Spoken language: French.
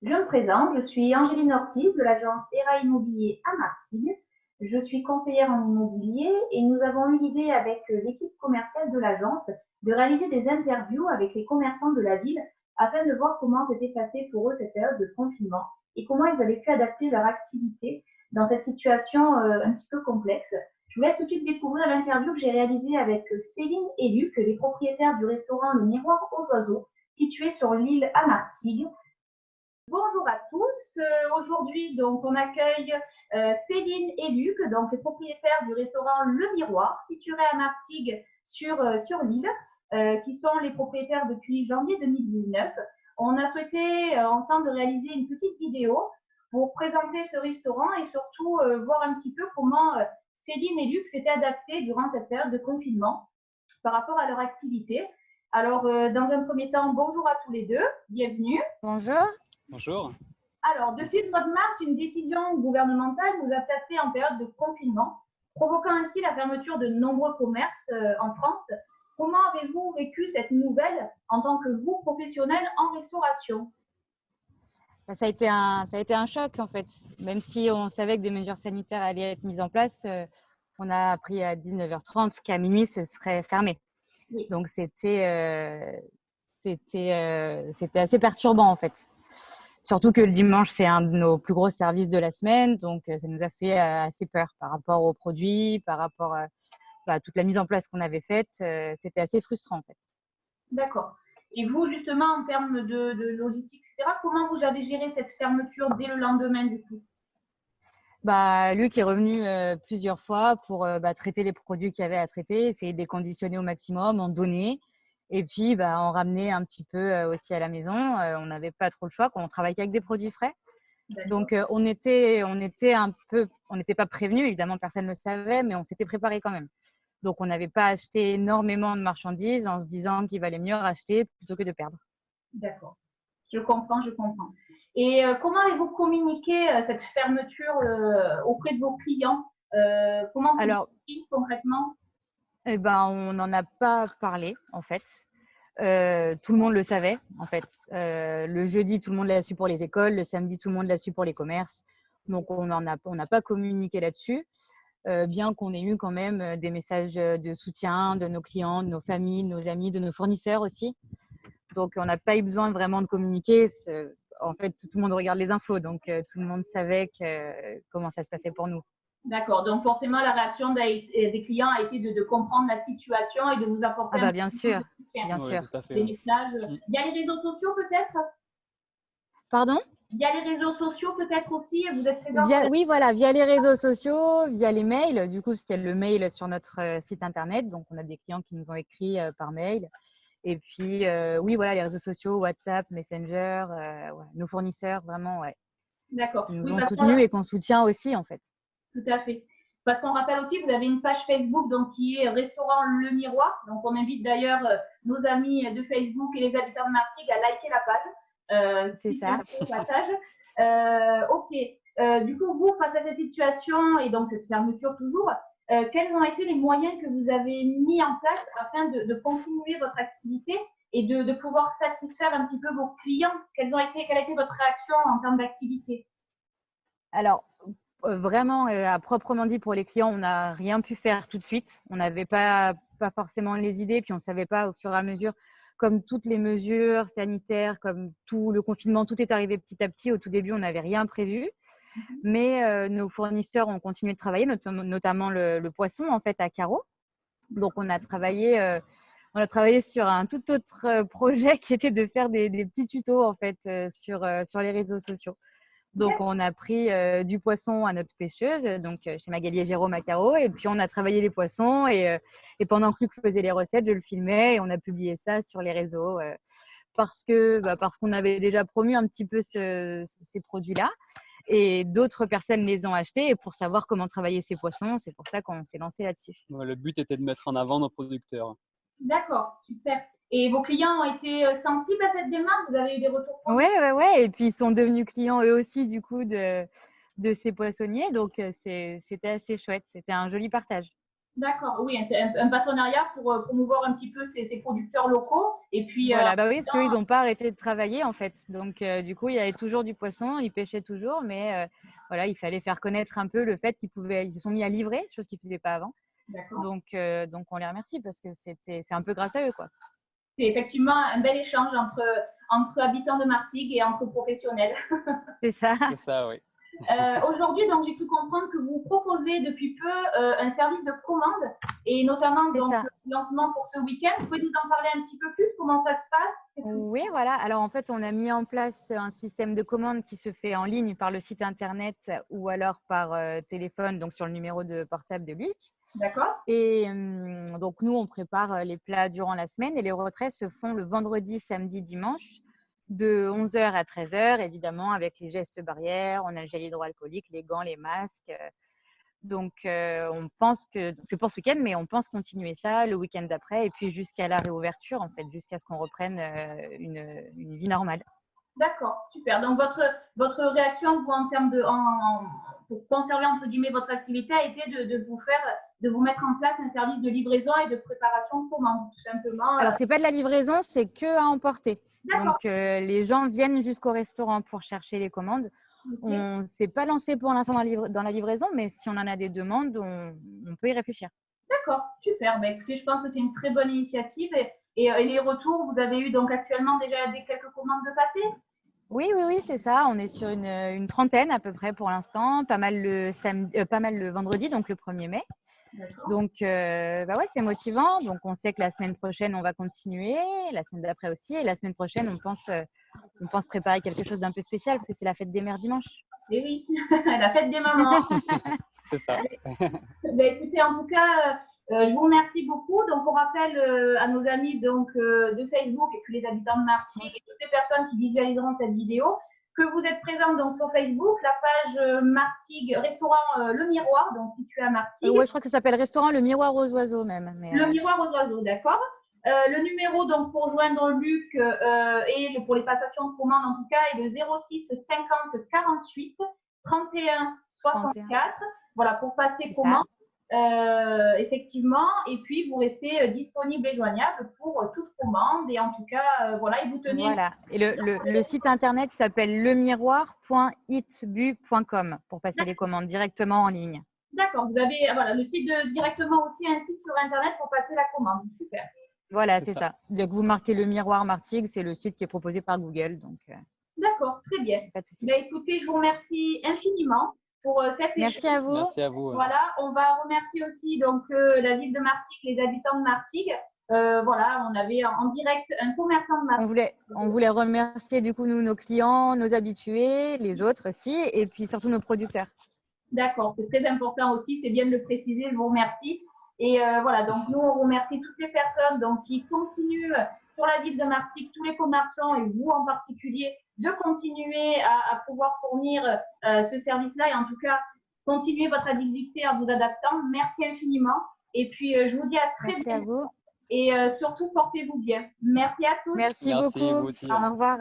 Je me présente, je suis Angéline Ortiz de l'agence ERA Immobilier à Martigues. Je suis conseillère en immobilier et nous avons eu l'idée avec l'équipe commerciale de l'agence de réaliser des interviews avec les commerçants de la ville afin de voir comment s'était passée pour eux cette période de confinement et comment ils avaient pu adapter leur activité dans cette situation un petit peu complexe. Je vous laisse tout de suite découvrir l'interview que j'ai réalisée avec Céline et Luc, les propriétaires du restaurant Le Miroir aux Oiseaux, situé sur l'île à Martigues. Bonjour à tous. Aujourd'hui, donc, on accueille Céline et Luc, donc les propriétaires du restaurant Le Miroir, situé à Martigues sur l'île, qui sont les propriétaires depuis janvier 2019. On a souhaité ensemble réaliser une petite vidéo pour présenter ce restaurant et surtout voir un petit peu comment Céline et Luc s'étaient adaptés durant cette période de confinement par rapport à leur activité. Alors, dans un premier temps, bonjour à tous les deux, bienvenue. Bonjour. Bonjour. Alors, depuis le mois de mars, une décision gouvernementale nous a placés en période de confinement, provoquant ainsi la fermeture de nombreux commerces en France. Comment avez-vous vécu cette nouvelle en tant que vous, professionnel en restauration? Ça a été un choc en fait. Même si on savait que des mesures sanitaires allaient être mises en place, on a appris à 19h30 qu'à minuit, ce serait fermé. Oui. Donc, c'était assez perturbant en fait. Surtout que le dimanche, c'est un de nos plus gros services de la semaine. Donc, ça nous a fait assez peur par rapport aux produits, par rapport à toute la mise en place qu'on avait faite. C'était assez frustrant en fait. D'accord. Et vous, justement, en termes de logistique, etc., comment vous avez géré cette fermeture dès le lendemain du coup? Luc est revenu plusieurs fois pour traiter les produits qu'il y avait à traiter, essayer de les conditionner au maximum, en donner. Et puis, en ramener un petit peu aussi à la maison. On n'avait pas trop le choix quand on travaillait avec des produits frais. Donc, on n'était pas prévenus, évidemment, personne ne le savait, mais on s'était préparé quand même. Donc, on n'avait pas acheté énormément de marchandises en se disant qu'il valait mieux racheter plutôt que de perdre. D'accord. Je comprends. Et comment avez-vous communiqué cette fermeture auprès de vos clients? Comment vous communiquez concrètement? On n'en a pas parlé, en fait. Tout le monde le savait, en fait. Le jeudi, tout le monde l'a su pour les écoles. Le samedi, tout le monde l'a su pour les commerces. Donc, on n'a pas communiqué là-dessus, bien qu'on ait eu quand même des messages de soutien de nos clients, de nos familles, de nos amis, de nos fournisseurs aussi. Donc, on n'a pas eu besoin vraiment de communiquer. En fait, tout le monde regarde les infos. Donc, tout le monde savait comment ça se passait pour nous. D'accord. Donc, forcément, la réaction des clients a été de comprendre la situation et de vous apporter bien sûr, bien sûr. Tout à fait, des messages. Il y a les réseaux sociaux peut-être? Pardon? Il y a les réseaux sociaux peut-être aussi? Vous êtes présent? Oui, voilà, via les réseaux sociaux, via les mails, du coup, parce qu'il y a le mail sur notre site internet. Donc, on a des clients qui nous ont écrit par mail. Et puis, oui, voilà, les réseaux sociaux, WhatsApp, Messenger, nos fournisseurs, vraiment, ouais. D'accord. Qui nous ont soutenus et qu'on soutient aussi, en fait. Tout à fait. Parce qu'on rappelle aussi, vous avez une page Facebook donc, qui est Restaurant Le Miroir. Donc, on invite d'ailleurs nos amis de Facebook et les habitants de Martigues à liker la page. C'est ça. Ok. Du coup, vous, face à cette situation et donc cette fermeture toujours, quels ont été les moyens que vous avez mis en place afin de continuer votre activité et de pouvoir satisfaire un petit peu vos clients? Quelle a été votre réaction en termes d'activité? Alors, vraiment, à proprement dit, pour les clients, on n'a rien pu faire tout de suite. On n'avait pas forcément les idées, puis on ne savait pas au fur et à mesure, comme toutes les mesures sanitaires, comme tout le confinement, tout est arrivé petit à petit. Au tout début, on n'avait rien prévu. Mais nos fournisseurs ont continué de travailler, notamment le poisson, en fait, à carreaux. Donc, on a travaillé sur un tout autre projet qui était de faire des petits tutos, en fait, sur les réseaux sociaux. Donc, on a pris du poisson à notre pêcheuse, donc chez Magali et Jérôme à carreaux. Et puis, on a travaillé les poissons. Et pendant que Luc faisait les recettes, je le filmais et on a publié ça sur les réseaux parce qu'on avait déjà promu un petit peu ces produits-là. Et d'autres personnes les ont achetés. Et pour savoir comment travailler ces poissons, c'est pour ça qu'on s'est lancé là-dessus. Le but était de mettre en avant nos producteurs. D'accord, super. Et vos clients ont été sensibles à cette démarche? Vous avez eu des retours? Ouais. Et puis, ils sont devenus clients eux aussi, du coup, de ces poissonniers. Donc, c'était assez chouette. C'était un joli partage. D'accord, oui, un partenariat pour promouvoir un petit peu ces producteurs locaux. Et puis, Voilà, bah oui, parce qu'ils n'ont pas arrêté de travailler en fait. Donc, du coup, il y avait toujours du poisson, ils pêchaient toujours, mais voilà, il fallait faire connaître un peu le fait ils se sont mis à livrer, chose qu'ils ne faisaient pas avant. d'accord. Donc, on les remercie parce que c'est un peu grâce à eux, quoi. C'est effectivement un bel échange entre habitants de Martigues et entre professionnels. C'est ça. C'est ça, oui. Aujourd'hui, donc, j'ai pu comprendre que vous proposez depuis peu un service de commande et notamment C'est donc, ça. le lancement pour ce week-end. Vous pouvez nous en parler un petit peu plus? Comment ça se passe? Oui, voilà. Alors, en fait, on a mis en place un système de commande qui se fait en ligne par le site internet ou alors par téléphone, donc sur le numéro de portable de Luc. D'accord. Et donc, nous, on prépare les plats durant la semaine et les retraits se font le vendredi, samedi, dimanche de 11h à 13h, évidemment, avec les gestes barrières. On a le gel hydroalcoolique, les gants, les masques. Donc, on pense que c'est pour ce week-end, mais on pense continuer ça le week-end d'après et puis jusqu'à la réouverture, en fait, jusqu'à ce qu'on reprenne une vie normale. D'accord, super. Donc, votre réaction, vous, en termes pour conserver, entre guillemets, votre activité, a été de vous mettre en place un service de livraison et de préparation de commandes, tout simplement. Alors, c'est pas de la livraison, c'est que à emporter. D'accord. Donc, les gens viennent jusqu'au restaurant pour chercher les commandes. Ok. On ne s'est pas lancé pour l'instant dans la livraison, mais si on en a des demandes, on peut y réfléchir. D'accord, super. Ben, écoutez, je pense que c'est une très bonne initiative. Et les retours, vous avez eu donc actuellement déjà quelques commandes de passé? Oui, c'est ça. On est sur une trentaine à peu près pour l'instant. Pas mal pas mal le vendredi, donc le 1er mai. D'accord. Donc, bah ouais, c'est motivant. Donc, on sait que la semaine prochaine, on va continuer. La semaine d'après aussi. Et la semaine prochaine, on pense préparer quelque chose d'un peu spécial parce que c'est la fête des mères dimanche. Et oui, la fête des mamans. C'est ça. Ben, écoutez, en tout cas, je vous remercie beaucoup. Donc, on rappelle à nos amis donc, de Facebook et puis les habitants de Martigues et toutes les personnes qui visualiseront cette vidéo que vous êtes présents donc, sur Facebook, la page Martigues, restaurant Le Miroir, donc situé à Martigues. Ouais, je crois que ça s'appelle restaurant Le Miroir aux Oiseaux même. Mais, Le Miroir aux Oiseaux, d'accord. Le numéro donc pour joindre Luc et pour les passations de commandes en tout cas est le 06 50 48 31 64. Voilà, pour passer commande. Effectivement, et puis vous restez disponible et joignable pour toute commande et en tout cas, voilà, et vous tenez. Voilà, et le site internet s'appelle lemiroir.itbu.com pour passer les commandes directement en ligne. D'accord, vous avez voilà, le site directement aussi un site sur internet pour passer la commande. Super. Voilà, c'est ça. Donc vous marquez Le Miroir Martigues, c'est le site qui est proposé par Google. Donc, d'accord, très bien. Pas de souci. Ben, écoutez, je vous remercie infiniment pour cette échange. Merci à vous. Merci à vous. Voilà, on va remercier aussi donc la ville de Martigues, les habitants de Martigues. Voilà, on avait en direct un commerçant de Martigues. On voulait remercier du coup nos clients, nos habitués, les autres aussi, et puis surtout nos producteurs. D'accord, c'est très important aussi, c'est bien de le préciser, je vous remercie. Et voilà, donc nous, on remercie toutes les personnes donc, qui continuent sur la ville de Martigues, tous les commerçants et vous en particulier, de continuer à pouvoir fournir ce service-là et en tout cas, continuer votre activité en vous adaptant. Merci infiniment. Et puis, je vous dis à très bientôt. Merci à vous. Et surtout, portez-vous bien. Merci à tous. Merci beaucoup. Vous aussi. Au revoir.